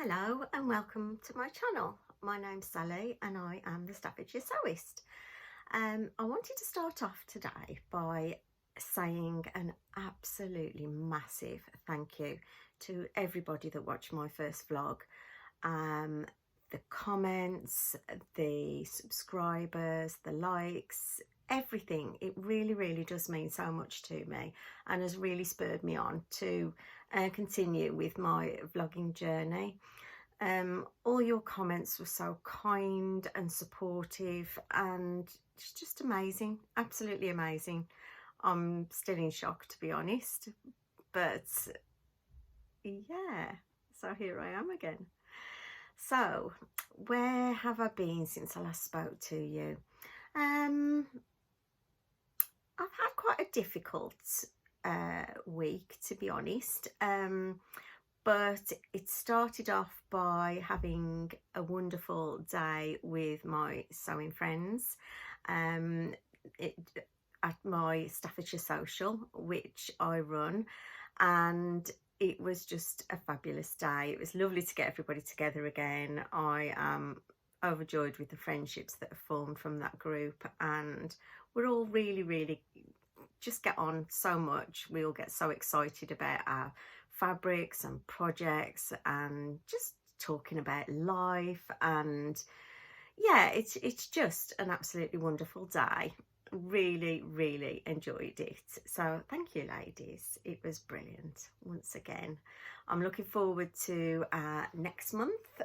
Hello and welcome to my channel. My name's Sally and I am the Staffordshire Sewist. I wanted to start off today by saying an absolutely massive thank you to everybody that watched my first vlog. The comments, the subscribers, the likes, everything. It really does mean so much to me and has really spurred me on to continue with my vlogging journey. All your comments were so kind and supportive and it's just amazing, absolutely amazing. I'm still in shock, to be honest, but yeah, so here I am again. So where have I been since I last spoke to you? I've had quite a difficult week, to be honest, but it started off by having a wonderful day with my sewing friends at my Staffordshire Social, which I run, and it was just a fabulous day. It was lovely to get everybody together again. I am overjoyed with the friendships that have formed from that group, and we're all really just get on so much. We all get so excited about our fabrics and projects and just talking about life, and yeah, it's just an absolutely wonderful day. Really enjoyed it. So thank you, ladies. It was brilliant once again. I'm looking forward to next month.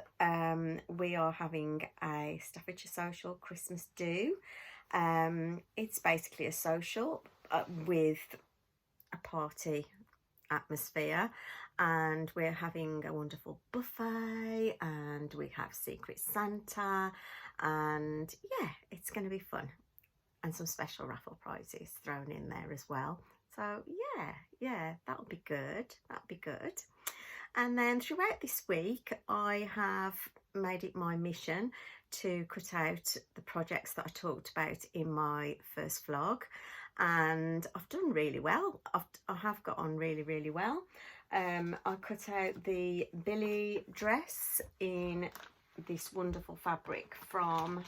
We are having a Staffordshire Social Christmas do. It's basically a social with a party atmosphere, and we're having a wonderful buffet and we have Secret Santa, and yeah, it's going to be fun, and some special raffle prizes thrown in there as well. So yeah, that'll be good. And then throughout this week I have made it my mission to cut out the projects that I talked about in my first vlog, and I've done really well. I have got on really well. I cut out the Billy dress in this wonderful fabric from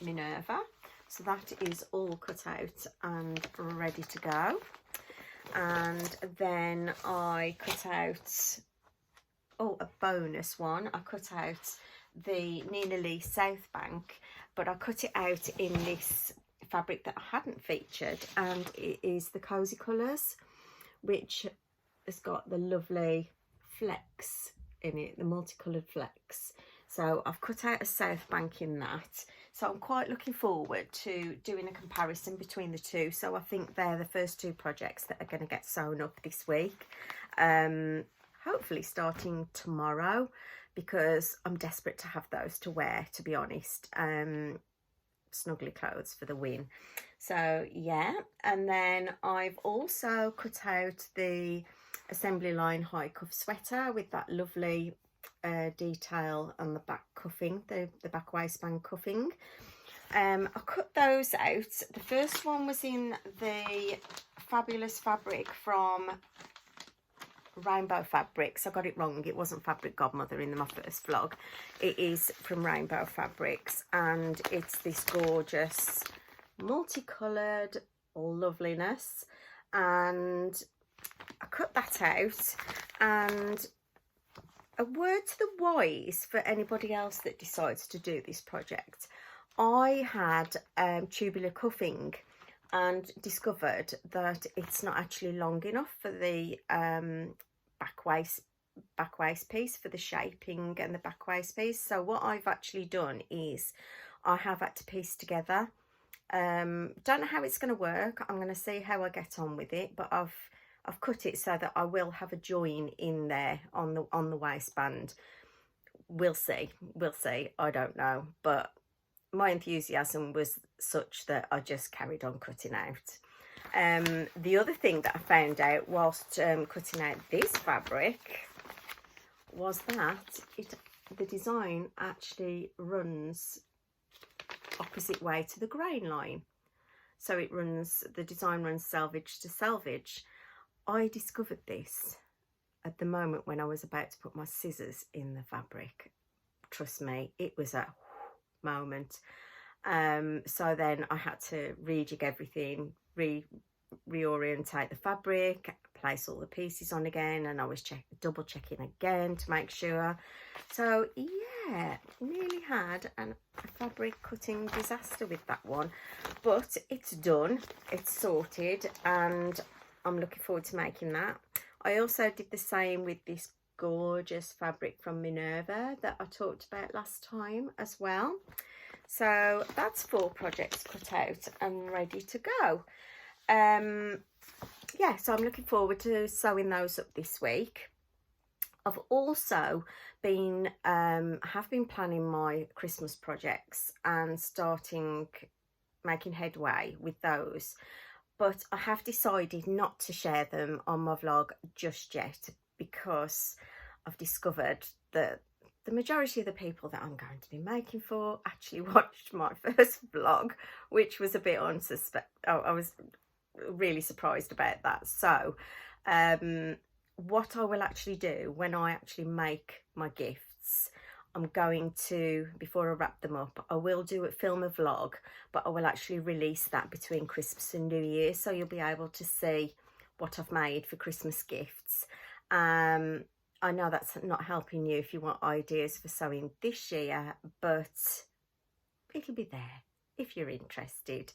Minerva, so that is all cut out and ready to go. And then I cut out, oh, a bonus one, I cut out the Nina Lee South Bank, but I cut it out in this fabric that I hadn't featured, and it is the Cozy Colours, which has got the lovely flecks in it, the multicoloured flecks. So I've cut out a South Bank in that, so I'm quite looking forward to doing a comparison between the two. So I think they're the first two projects that are going to get sewn up this week, hopefully starting tomorrow, because I'm desperate to have those to wear, to be honest. Snuggly clothes for the win. So yeah, and then I've also cut out the assembly line high cuff sweater with that lovely detail on the back cuffing, the back waistband cuffing. I cut those out. The first one was in the fabulous fabric from Rainbow Fabrics. I got it wrong, it wasn't Fabric Godmother in my first vlog. It is from Rainbow Fabrics, and it's this gorgeous multicoloured loveliness, and I cut that out. And a word to the wise for anybody else that decides to do this project, I had tubular cuffing and discovered that it's not actually long enough for the back waist piece, for the shaping and the back waist piece. So what I've actually done is I have had to piece together. Don't know how it's going to work. I'm going to see how I get on with it, but I've cut it so that I will have a join in there on the waistband. We'll see. I don't know, but my enthusiasm was such that I just carried on cutting out. The other thing that I found out whilst cutting out this fabric was that the design actually runs opposite way to the grain line. So the design runs selvage to selvage. I discovered this at the moment when I was about to put my scissors in the fabric, trust me, it was a moment. So then I had to rejig everything, reorientate the fabric, place all the pieces on again, and I was double checking again to make sure. So yeah, nearly had a fabric cutting disaster with that one, but it's done, it's sorted, and I'm looking forward to making that. I also did the same with this gorgeous fabric from Minerva that I talked about last time as well. So that's 4 projects cut out and ready to go. Yeah, so I'm looking forward to sewing those up this week. I've also been have been planning my Christmas projects and making headway with those, but I have decided not to share them on my vlog just yet, because I've discovered that the majority of the people that I'm going to be making for actually watched my first vlog, which was a bit I was really surprised about that. So what I will actually do when I actually make my gifts, I'm going to, before I wrap them up, I will film a vlog, but I will actually release that between Christmas and New Year, so you'll be able to see what I've made for Christmas gifts. I know that's not helping you if you want ideas for sewing this year, but it'll be there if you're interested.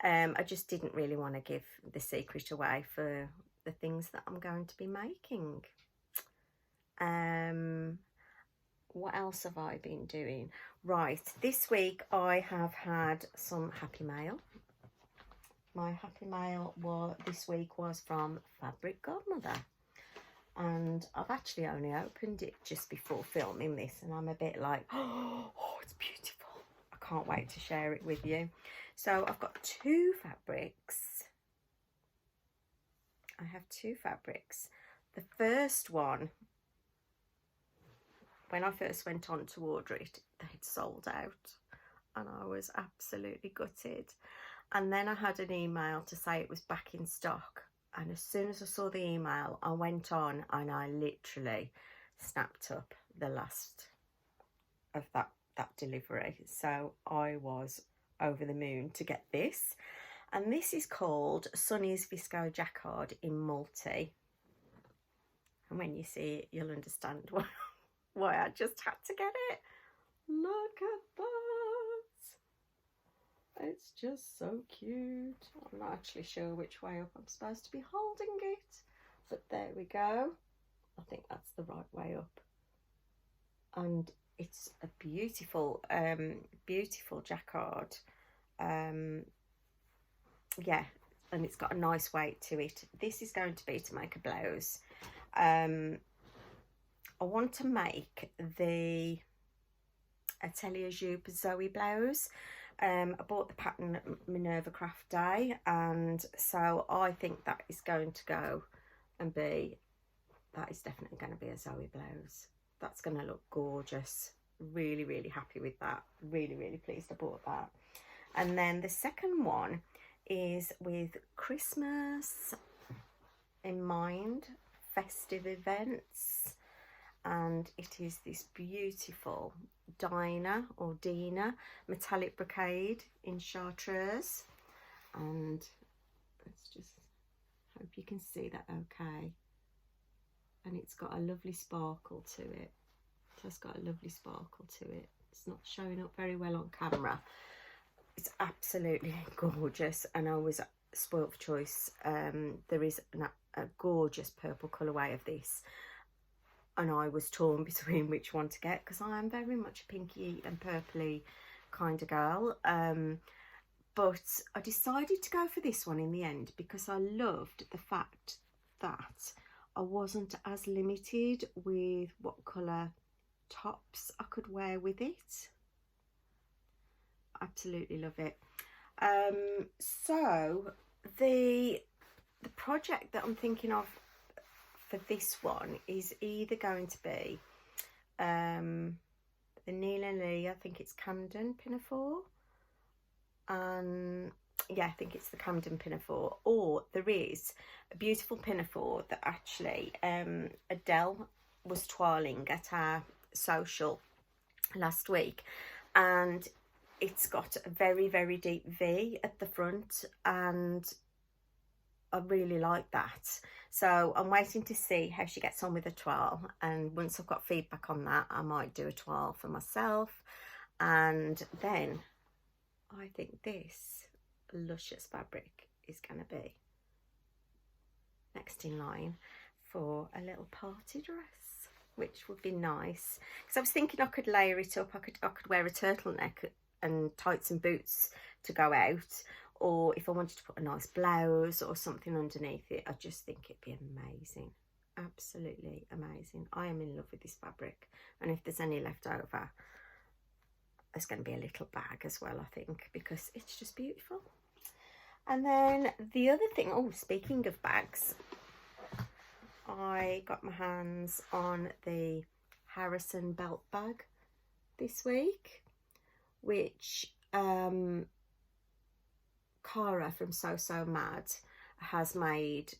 I just didn't really want to give the secret away for the things that I'm going to be making. What else have I been doing? Right, this week I have had some happy mail. My happy mail this week was from Fabric Godmother, and I've actually only opened it just before filming this, and I'm a bit like, oh, it's beautiful. I can't wait to share it with you. So I've got 2 fabrics. I have 2 fabrics. The first one, when I first went on to order it, they'd sold out, and I was absolutely gutted. And then I had an email to say it was back in stock, and as soon as I saw the email, I went on and I literally snapped up the last of that delivery. So I was over the moon to get this, and this is called Sunny's Visco Jacquard in multi, and when you see it you'll understand why I just had to get it. Look at that, it's just so cute. I'm not actually sure which way up I'm supposed to be holding it, but there we go. I think that's the right way up, and it's a beautiful beautiful jacquard. Yeah, and it's got a nice weight to it. This is going to be to make a blouse. I want to make the Atelier Jupe Zoe blouse. I bought the pattern at Minerva Craft Day, and so I think that is going to go and be, that is definitely going to be a Zoe blouse. That's going to look gorgeous. Really, really happy with that. Really, really pleased I bought that. And then the second one is with Christmas in mind, festive events, and it is this beautiful Dina metallic brocade in chartreuse, and let's just hope you can see that okay. And it's got a lovely sparkle to it. It's got a lovely sparkle to it. It's not showing up very well on camera. It's absolutely gorgeous, and I was spoilt for choice. There is a gorgeous purple colourway of this, and I was torn between which one to get, because I am very much a pinky and purpley kind of girl. But I decided to go for this one in the end, because I loved the fact that I wasn't as limited with what colour tops I could wear with it. Absolutely love it. So the project that I'm thinking of for this one is either going to be the Neil and Lee, I think it's Camden pinafore, and yeah, I think it's the Camden Pinafore, or there is a beautiful pinafore that actually Adele was twirling at our social last week, and it's got a very, very deep V at the front, and I really like that. So I'm waiting to see how she gets on with the twirl, and once I've got feedback on that, I might do a twirl for myself. And then I think this luscious fabric is going to be next in line for a little party dress, which would be nice, because I was thinking I could layer it up. I could wear a turtleneck and tights and boots to go out, or if I wanted to put a nice blouse or something underneath it, I just think it'd be amazing. Absolutely amazing. I am in love with this fabric, and if there's any left over, there's going to be a little bag as well, I think, because it's just beautiful. And then the other thing, oh, speaking of bags, I got my hands on the Harrison belt bag this week, which Cara from So Mad has made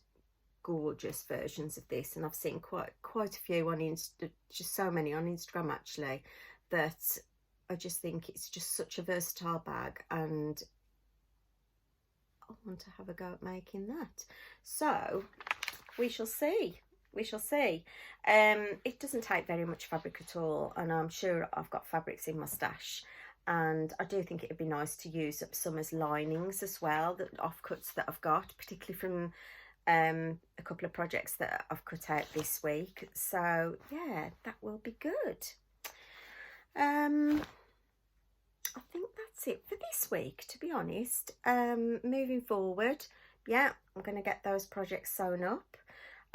gorgeous versions of this, and I've seen quite a few on just so many on Instagram actually, that I just think it's just such a versatile bag, and I want to have a go at making that. So we shall see. We shall see. It doesn't take very much fabric at all, and I'm sure I've got fabrics in my stash, and I do think it'd be nice to use up some as linings as well, the offcuts that I've got, particularly from a couple of projects that I've cut out this week. So yeah, that will be good. I think that's it for this week, to be honest. Moving forward, yeah, I'm going to get those projects sewn up.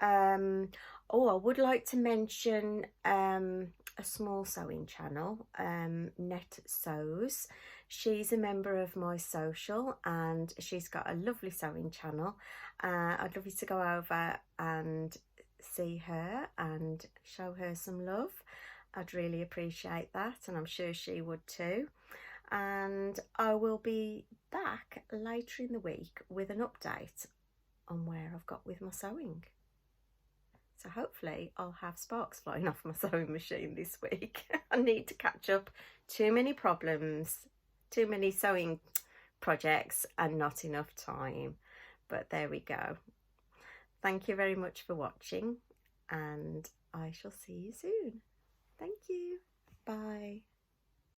Oh, I would like to mention a small sewing channel, Nettsews. She's a member of my social, and she's got a lovely sewing channel. I'd love you to go over and see her and show her some love. I'd really appreciate that, and I'm sure she would too. And I will be back later in the week with an update on where I've got with my sewing. So hopefully I'll have sparks flying off my sewing machine this week. I need to catch up. Too many problems, too many sewing projects, and not enough time. But there we go. Thank you very much for watching, and I shall see you soon. Thank you. Bye.